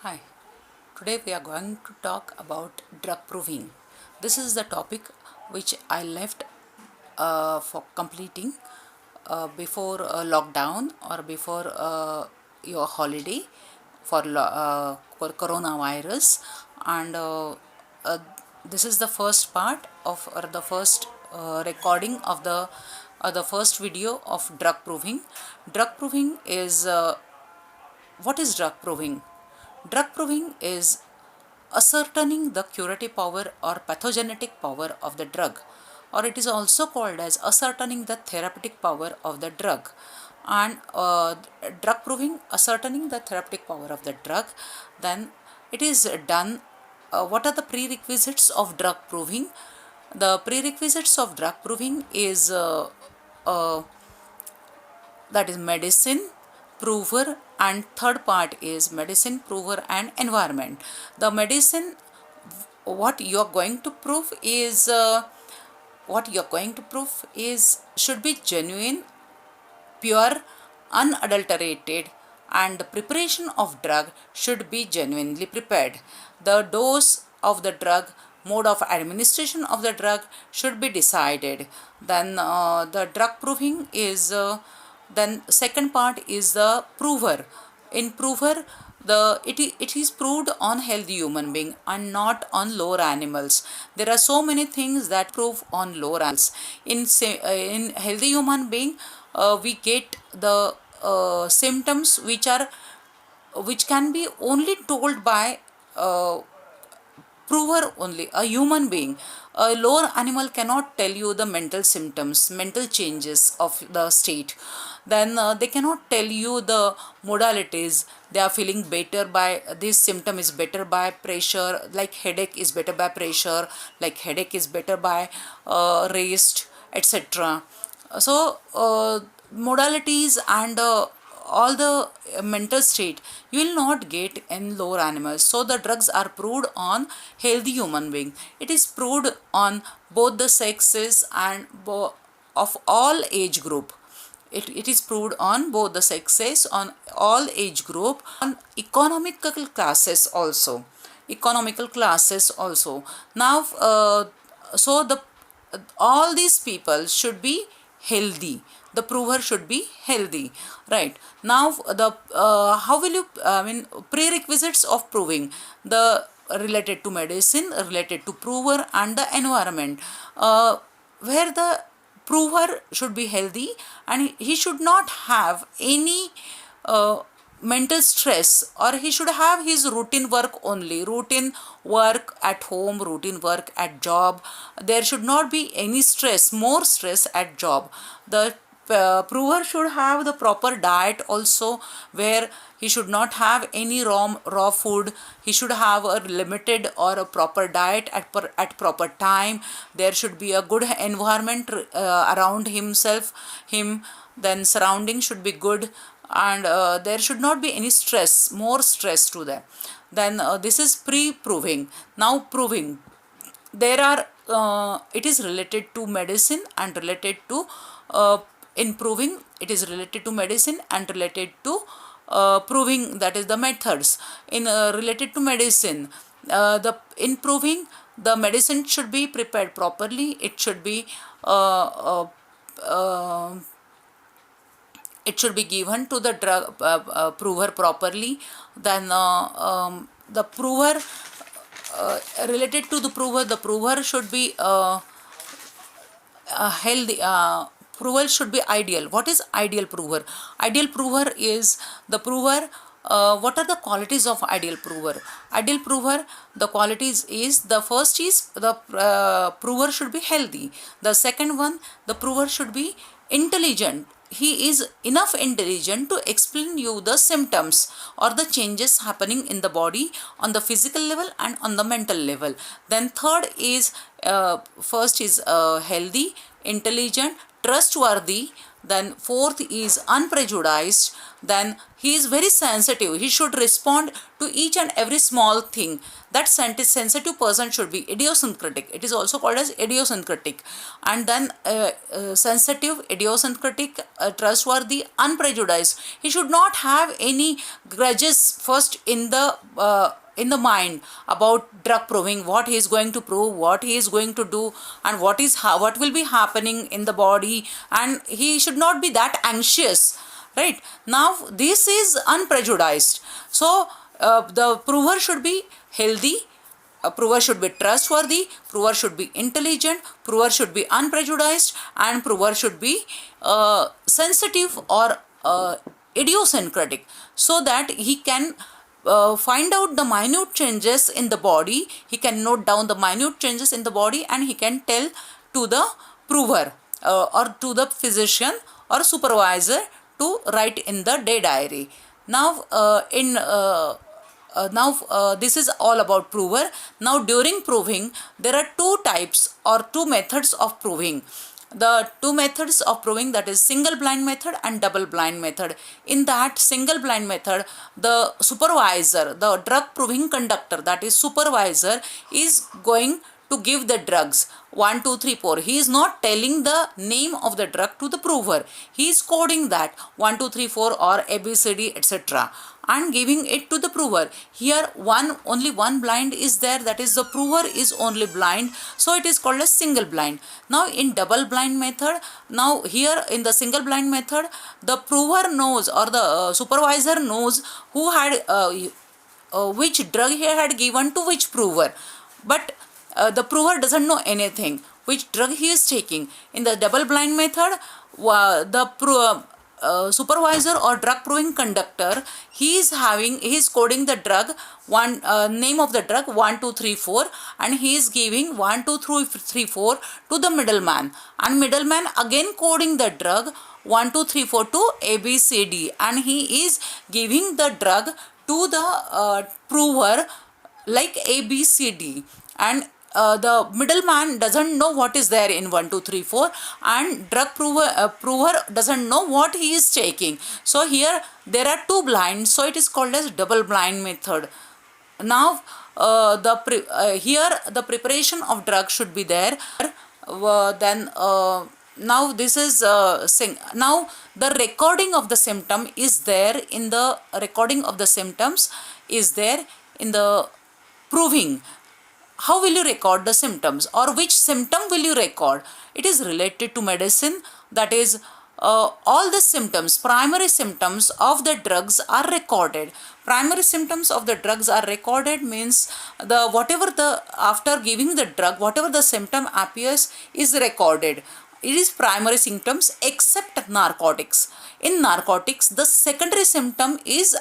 Hi, today we are going to talk about drug proving. This is the topic which I left for completing before lockdown or before your holiday for coronavirus, and uh, this is the first part of or the first recording of the first video of drug proving. Drug proving is what is drug proving? Drug proving is ascertaining the curative power or pathogenetic power of the drug, or it is also called as ascertaining the therapeutic power of the drug. And drug proving, ascertaining the therapeutic power of the drug, then it is done. What are the prerequisites of drug proving? The prerequisites of drug proving is uh, that is medicine, prover, and third part is medicine, prover, and environment. The medicine, what you are going to prove is should be genuine, pure, unadulterated, and the preparation of drug should be genuinely prepared. The dose of the drug, mode of administration of the drug should be decided. Then the drug proving is then second part is the prover. In prover, it is proved on healthy human being and not on lower animals. There are so many things that prove on lower animals. In healthy human being, we get the symptoms which can be only told by uh, prover only, a human being. A lower animal cannot tell you the mental symptoms, mental changes of the state. Then they cannot tell you the modalities. They are feeling better by this symptom is better by pressure, like headache is better by pressure, like headache is better by rest, etc. So, modalities and all the mental state you will not get in lower animals. So the drugs are proved on healthy human being. It is proved on both the sexes and of all age group. It is proved on both the sexes, on all age group, on economical classes also. Economical classes also. Now, so the all these people should be healthy. The prover should be healthy, right? Now the how will you prerequisites of proving the related to medicine, related to prover, and the environment, where the prover should be healthy and he should not have any mental stress, or he should have his routine work only, routine work at home, routine work at job. There should not be any stress, more stress at job. The prover should have the proper diet also, where he should not have any raw food. He should have a limited or a proper diet at proper time. There should be a good environment around him. Then surrounding should be good, and there should not be any stress, more stress to them. Then this is pre-proving. Now proving, there are it is related to medicine and related to in proving it is related to medicine and related to proving, that is the methods. In related to medicine, the in proving, the medicine should be prepared properly. It should be uh, it should be given to the drug prover properly. Then the prover, related to the prover should be healthy. Prover should be ideal. What is ideal prover? Ideal prover is the prover. What are the qualities of ideal prover? Ideal prover, the qualities is, the first is the prover should be healthy. The second one, the prover should be intelligent. He is enough intelligent to explain you the symptoms or the changes happening in the body on the physical level and on the mental level. Then third is first is healthy, intelligent, trustworthy, then fourth is unprejudiced, then he is very sensitive. He should respond to each and every small thing. That sensitive person should be idiosyncratic. It is also called as idiosyncratic. And then sensitive, idiosyncratic, trustworthy, unprejudiced. He should not have any grudges first in the mind about drug proving, what he is going to prove, what he is going to do, and what will be happening in the body, and he should not be that anxious. Right now, this is unprejudiced. So the prover should be healthy, a prover should be trustworthy, prover should be intelligent, prover should be unprejudiced, and prover should be sensitive or idiosyncratic, so that he can find out the minute changes in the body. He can note down the minute changes in the body, and he can tell to the prover or to the physician or supervisor to write in the day diary. Now this is all about prover. Now during proving, there are two types or two methods of proving. The two methods of proving, that is single blind method and double blind method. In that single blind method, the supervisor, the drug proving conductor, that is supervisor, is going to give the drugs 1, 2, 3, 4. He is not telling the name of the drug to the prover. He is coding that 1, 2, 3, 4 or ABCD, etc., and giving it to the prover. Here only one blind is there, that is the prover is only blind, so it is called a single blind. Now in double blind method, now here in the single blind method, the prover knows or the supervisor knows who had which drug he had given to which prover, but the prover doesn't know anything which drug he is taking. In the double blind method, the supervisor or drug proving conductor, he is coding the drug name of the drug 1, 2, 3, 4, and he is giving 1, 2, 3, 4 to the middleman, and middleman again coding the drug 1, 2, 3, 4 to ABCD, and he is giving the drug to the prover like ABCD, and the middleman doesn't know what is there in 1, 2, 3, 4, and drug prover doesn't know what he is taking. So here there are two blinds, so it is called as double blind method. Now here the preparation of drug should be there. Now this is now the recording of the symptom is there in the recording of the symptoms is there in the proving. How will you record the symptoms, or which symptom will you record? It is related to medicine, that is all the symptoms, primary symptoms of the drugs are recorded. Primary symptoms of the drugs are recorded means after giving the drug, whatever the symptom appears is recorded. It is primary symptoms except narcotics. In narcotics, the secondary symptom is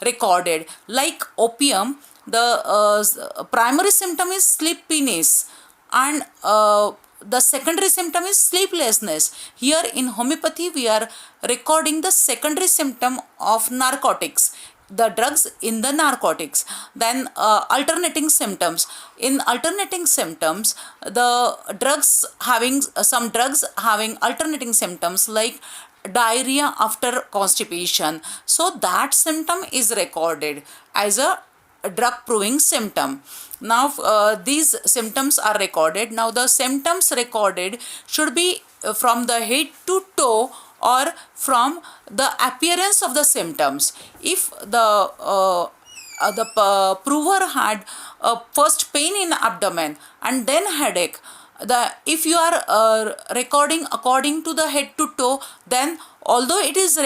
recorded. Like opium, the primary symptom is sleepiness, and the secondary symptom is sleeplessness. Here in homeopathy, we are recording the secondary symptom of narcotics, the drugs in the narcotics. Then alternating symptoms. In alternating symptoms, the drugs having some drugs having alternating symptoms like diarrhea after constipation, so that symptom is recorded as a drug proving symptom. Now these symptoms are recorded. Now the symptoms recorded should be from the head to toe or from the appearance of the symptoms. If the prover had first pain in abdomen and then headache, if you are recording according to the head to toe, then although it is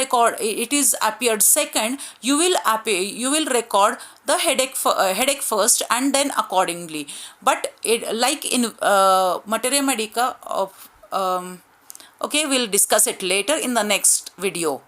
appeared second, you will record the headache first and then accordingly. But like in materia medica, okay, we'll discuss it later in the next video.